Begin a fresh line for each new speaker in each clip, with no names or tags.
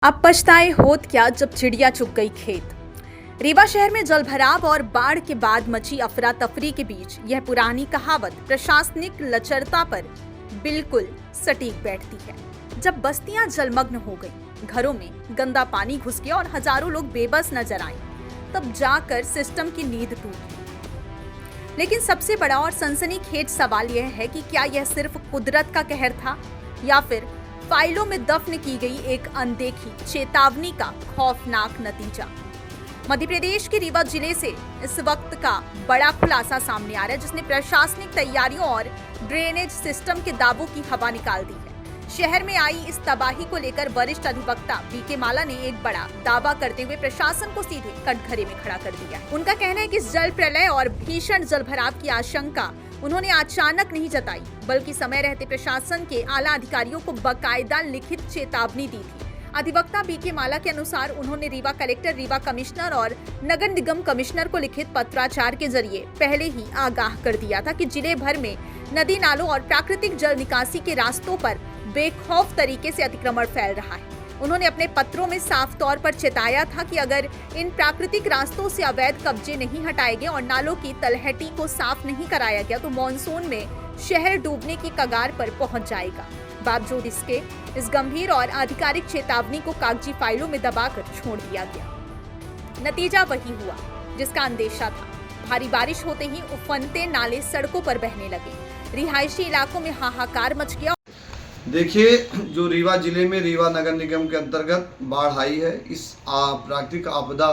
अब पछताए होत क्या जब चिड़िया चुग गई खेत। रीवा शहर में जलभराव और बाढ़ के बाद मची अफरा तफरी के बीच यह पुरानी कहावत प्रशासनिक लचरता पर बिल्कुल सटीक बैठती है। जब बस्तियां जलमग्न हो गईं, घरों में गंदा पानी घुस गया और हजारों लोग बेबस नजर आए, तब जाकर सिस्टम की नींद टूटी। लेकिन सबसे बड़ा और सनसनीखेज सवाल यह है कि क्या यह सिर्फ कुदरत का कहर था या फिर फाइलों में दफन की गई एक अनदेखी चेतावनी का खौफनाक नतीजा। मध्य प्रदेश के रीवा जिले से इस वक्त का बड़ा खुलासा सामने आ रहा है, जिसने प्रशासनिक तैयारियों और ड्रेनेज सिस्टम के दावों की हवा निकाल दी है। शहर में आई इस तबाही को लेकर वरिष्ठ अधिवक्ता बीके माला ने एक बड़ा दावा करते हुए प्रशासन को सीधे कटघरे में खड़ा कर दिया। उनका कहना है कि इस जल प्रलय और भीषण जलभराव की आशंका उन्होंने अचानक नहीं जताई, बल्कि समय रहते प्रशासन के आला अधिकारियों को बाकायदा लिखित चेतावनी दी थी। अधिवक्ता बीके माला के अनुसार उन्होंने रीवा कलेक्टर, रीवा कमिश्नर और नगर निगम कमिश्नर को लिखित पत्राचार के जरिए पहले ही आगाह कर दिया था कि जिले भर में नदी नालों और प्राकृतिक जल निकासी के रास्तों पर बेखौफ तरीके से अतिक्रमण फैल रहा है। उन्होंने अपने पत्रों में साफ तौर पर चेताया था कि अगर इन प्राकृतिक रास्तों से अवैध कब्जे नहीं हटाए गए और नालों की तलहटी को साफ नहीं कराया गया तो मानसून में शहर डूबने की कगार पर पहुंच जाएगा। बावजूद इसके इस गंभीर और आधिकारिक चेतावनी को कागजी फाइलों में दबाकर छोड़ दिया गया। नतीजा वही हुआ जिसका अंदेशा था। भारी बारिश होते ही उफनते नाले सड़कों पर बहने लगे, रिहायशी इलाकों में हाहाकार मच गया।
देखिए, जो रीवा जिले में रीवा नगर निगम के अंतर्गत बाढ़ आई है, इस प्राकृतिक आपदा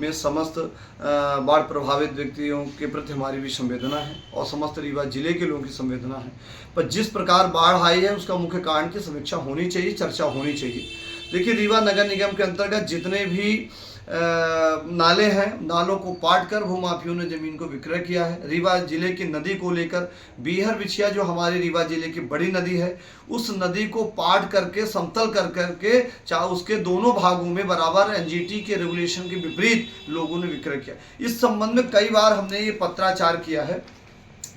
में समस्त बाढ़ प्रभावित व्यक्तियों के प्रति हमारी भी संवेदना है और समस्त रीवा जिले के लोगों की संवेदना है। पर जिस प्रकार बाढ़ आई है उसका मुख्य कारण की समीक्षा होनी चाहिए, चर्चा होनी चाहिए। देखिए, रीवा नगर निगम के अंतर्गत जितने भी नाले हैं, नालों को पाट कर भूमाफियों ने जमीन को विक्रय किया है। रीवा जिले की नदी को लेकर बीहर बिछिया, जो हमारे रीवा जिले की बड़ी नदी है, उस नदी को पाट करके समतल कर करके चाहे उसके दोनों भागों में बराबर एनजीटी के रेगुलेशन के विपरीत लोगों ने विक्रय किया। इस संबंध में कई बार हमने ये पत्राचार किया है।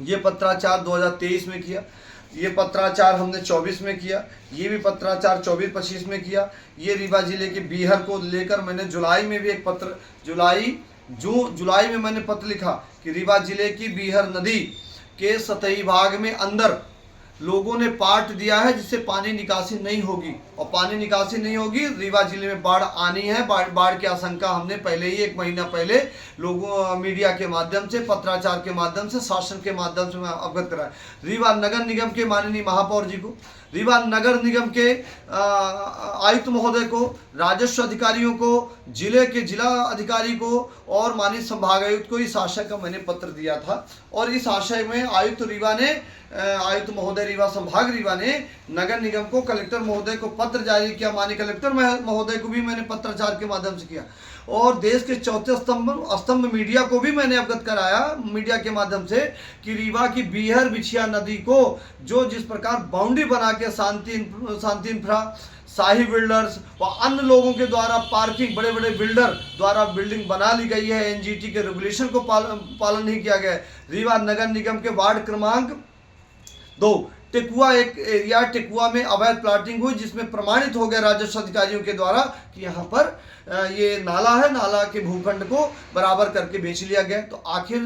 ये पत्राचार 2023 में किया, ये पत्राचार हमने 24 में किया, ये भी पत्राचार 24-25 में किया। ये रीवा जिले के बीहर को लेकर मैंने जुलाई में भी एक पत्र जुलाई में मैंने पत्र लिखा कि रीवा जिले की बीहर नदी के सतही भाग में अंदर लोगों ने पाट दिया है, जिससे पानी निकासी नहीं होगी और पानी निकासी नहीं होगी, रीवा जिले में बाढ़ आनी है। बाढ़ की आशंका हमने पहले ही 1 महीना पहले लोगों मीडिया के माध्यम से, पत्राचार के माध्यम से, शासन के माध्यम से मैं अवगत कराया। रीवा नगर निगम के माननीय महापौर जी को, रीवा नगर निगम के आयुक्त महोदय को, राजस्व अधिकारियों को, जिले के जिला अधिकारी को और माननीय संभागायुक्त को इस आशय का मैंने पत्र दिया था। और इस आशय में आयुक्त महोदय रीवा, संभाग रीवा ने नगर निगम को, कलेक्टर महोदय को पत्र जारी किया। माननीय कलेक्टर महोदय को भी मैंने पत्राचार के माध्यम से किया और देश के चौथे स्तंभ मीडिया को भी मैंने अवगत कराया मीडिया के माध्यम से कि रीवा की बीहर बिछिया नदी को जो जिस प्रकार बाउंड्री बना के शांति इंफ्रा, शाही बिल्डर्स व अन्य लोगों के द्वारा पार्किंग, बड़े बड़े बिल्डर द्वारा बिल्डिंग बना ली गई है, एनजीटी के रेगुलेशन को पालन नहीं किया गया है। रीवा नगर निगम के वार्ड क्रमांक 2 टेकुआ, एक एरिया टेकुआ में अवैध प्लाटिंग हुई, जिसमें प्रमाणित हो गया राजस्व अधिकारियों के द्वारा कि यहाँ पर ये नाला है, नाला के भूखंड को बराबर करके बेच लिया गया। तो आखिर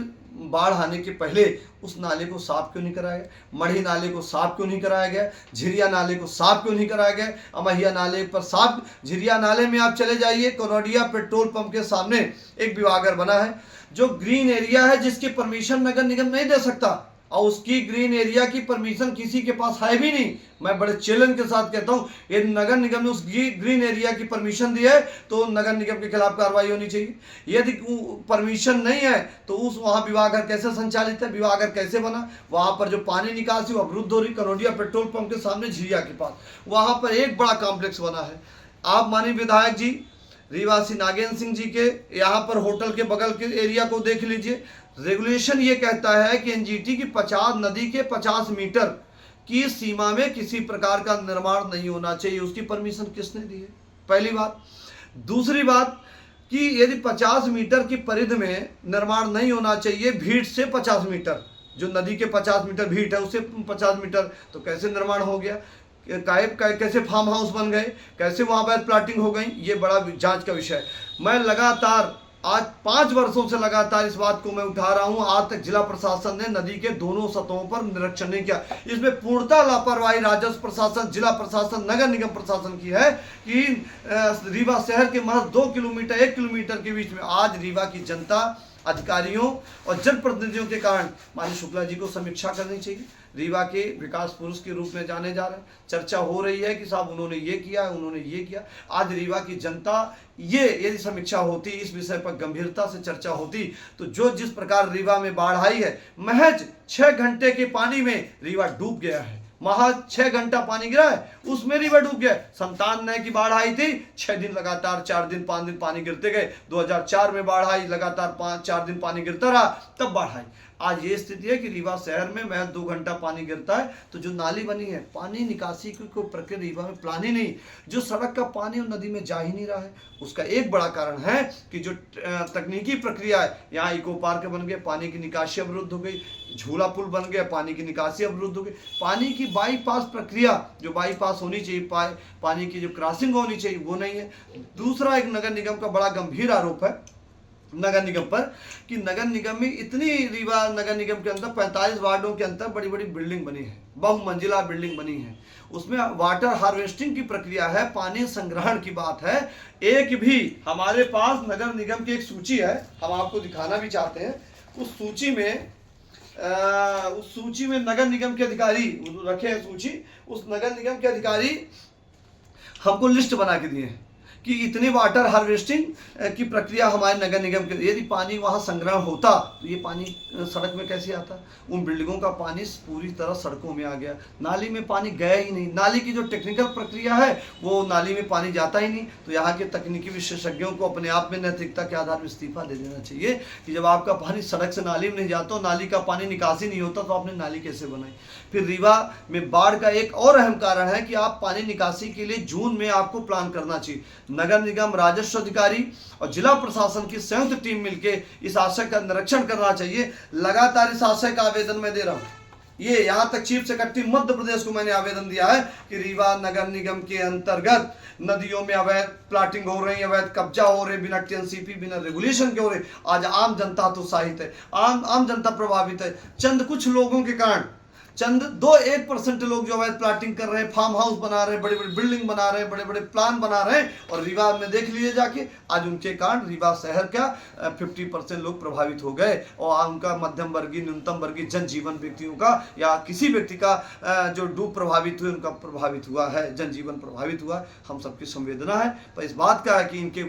बाढ़ आने के पहले उस नाले को साफ क्यों नहीं कराया गया? मढ़ी नाले को साफ क्यों नहीं कराया गया? झिरिया नाले को साफ क्यों नहीं कराया गया? अमहिया नाले पर साफ, झिरिया नाले में आप चले जाइए, कनौडिया पेट्रोल पंप के सामने एक विभागर बना है जो ग्रीन एरिया है, जिसकी परमिशन नगर निगम नहीं दे सकता और उसकी ग्रीन एरिया की परमिशन किसी के पास है भी नहीं। मैं बड़े चैलेंज के साथ कहता हूँ, यदि नगर निगम ने उस ग्रीन एरिया की परमिशन दी है तो नगर निगम के खिलाफ कार्रवाई होनी चाहिए। यदि परमिशन नहीं है तो उस वहाँ विभागर कैसे संचालित है, विभागर कैसे बना? वहाँ पर जो पानी निकासी वो अवरुद्ध हो रही, कनौडिया पेट्रोल पंप के सामने झिरिया के पास, वहाँ पर एक बड़ा कॉम्प्लेक्स बना है। आप माननीय विधायक जी रीवासी नागेंद्र सिंह जी के यहाँ पर होटल के बगल के एरिया को देख लीजिए। रेगुलेशन ये कहता है कि एनजीटी की 50 नदी के 50 मीटर की सीमा में किसी प्रकार का निर्माण नहीं होना चाहिए। उसकी परमिशन किसने दी है? पहली बात। दूसरी बात कि यदि 50 मीटर की परिधि में निर्माण नहीं होना चाहिए, भीड़ से 50 मीटर, जो नदी के 50 मीटर भीड़ है उससे 50 मीटर, तो कैसे निर्माण हो गया? कैसे फार्म हाउस बन गए, कैसे वहाँ अवैध प्लाटिंग हो गई, ये बड़ा जांच का विषय है। मैं लगातार आज 5 वर्षों से लगातार इस बात को मैं उठा रहा हूं। आज तक जिला प्रशासन ने नदी के दोनों सतहों पर निरीक्षण नहीं किया। इसमें पूर्णतः लापरवाही राजस्व प्रशासन, जिला प्रशासन, नगर निगम प्रशासन की है कि रीवा शहर के महज 2 किलोमीटर 1 किलोमीटर के बीच में आज रीवा की जनता, अधिकारियों और जनप्रतिनिधियों के कारण माननीय शुक्ला जी को समीक्षा करनी चाहिए। रीवा के विकास पुरुष के रूप में जाने जा रहे हैं। चर्चा हो रही है कि साहब उन्होंने ये किया, उन्होंने ये किया। आज रीवा की जनता, ये यदि समीक्षा होती, इस विषय पर गंभीरता से चर्चा होती, तो जो जिस प्रकार रीवा में बाढ़ आई है, महज 6 घंटे के पानी में रीवा डूब गया है। महज 6 घंटा पानी गिरा है, उसमें रीवा डूब गया। 97 की बाढ़ आई थी, 6 दिन लगातार 4 दिन 5 दिन पानी गिरते गए। 2004 में बाढ़ आई, लगातार 5-4 दिन पानी गिरता रहा, तब बाढ़ आई। आज ये स्थिति है कि रीवा शहर में महज 2 घंटा पानी गिरता है, तो जो नाली बनी है, पानी निकासी की कोई प्रक्रिया रीवा में प्लान ही नहीं। जो सड़क का पानी उस नदी में जा ही नहीं रहा है, उसका एक बड़ा कारण है कि जो तकनीकी प्रक्रिया है, यहाँ इको पार्क बन गए, पानी की निकासी अवरुद्ध हो गई, झूला पुल बन गया, पानी की निकासी अवरुद्ध हो गई। पानी की बाईपास प्रक्रिया, जो बाईपास होनी चाहिए, पानी की जो क्रॉसिंग होनी चाहिए, वो नहीं है। दूसरा, एक नगर निगम का बड़ा गंभीर आरोप है नगर निगम पर कि नगर निगम में इतनी, रीवा नगर निगम के अंदर 45 वार्डों के अंदर बड़ी बड़ी बिल्डिंग बनी है, बहुमंजिला बिल्डिंग बनी है। उसमें वाटर हार्वेस्टिंग की प्रक्रिया है, पानी संग्रहण की बात है। एक भी हमारे पास नगर निगम की एक सूची है, हम आपको दिखाना भी चाहते हैं। उस सूची में नगर निगम के अधिकारी रखे हैं सूची। उस नगर निगम के अधिकारी हमको लिस्ट बना के दिए हैं कि इतनी वाटर हार्वेस्टिंग की प्रक्रिया हमारे नगर निगम के। यदि पानी वहाँ संग्रहण होता तो ये पानी सड़क में कैसे आता? उन बिल्डिंगों का पानी पूरी तरह सड़कों में आ गया, नाली में पानी गया ही नहीं। नाली की जो टेक्निकल प्रक्रिया है, वो नाली में पानी जाता ही नहीं। तो यहाँ के तकनीकी विशेषज्ञों को अपने आप में नैतिकता के आधार पर इस्तीफा दे देना चाहिए कि जब आपका पानी सड़क से नाली में नहीं जाता, नाली का पानी निकासी नहीं होता, तो आपने नाली कैसे बनाई? फिर रीवा में बाढ़ का एक और अहम कारण है कि आप पानी निकासी के लिए जून में आपको प्लान करना चाहिए। नगर निगम, राजस्व अधिकारी और जिला प्रशासन की संयुक्त टीम मिलकर इस आशय का निरीक्षण करना चाहिए। लगातार इस आशय का आवेदन मैं दे रहा हूं। ये यहाँ तक चीफ सेक्रेटरी मध्य प्रदेश को मैंने आवेदन दिया है कि रीवा नगर निगम के अंतर्गत नदियों में अवैध प्लाटिंग हो रही है, अवैध कब्जा हो रहे, बिना टीएनसीपी, बिना रेगुलेशन के हो रहे। आज आम जनता तो उत्साहित है, आम जनता प्रभावित है। चंद कुछ लोगों के कारण, चंद 2-1% लोग जो अवैध प्लाटिंग कर रहे हैं, फार्म हाउस बना रहे हैं, बड़े बड़े बिल्डिंग बना रहे हैं, बड़े बड़े प्लान बना रहे हैं, और रीवा में देख लीजिए जाके, आज उनके कारण रीवा शहर का 50% लोग प्रभावित हो गए। और उनका मध्यम वर्गीय, न्यूनतम वर्गीय जनजीवन व्यक्तियों का या किसी व्यक्ति का जो डूब प्रभावित हुए, उनका प्रभावित हुआ है, जनजीवन प्रभावित हुआ। हम सबकी संवेदना है, पर इस बात का है कि इनके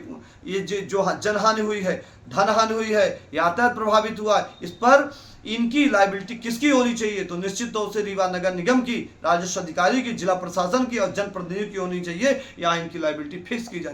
ये जो जनहानि हुई है, धन हानि हुई है, यातायात प्रभावित हुआ है, इस पर इनकी लायबिलिटी किसकी होनी चाहिए? तो निश्चित तौर से रीवा नगर निगम की, राजस्व अधिकारी की, जिला प्रशासन की और जनप्रतिनिधियों की होनी चाहिए। यहाँ इनकी लायबिलिटी फिक्स की जाए।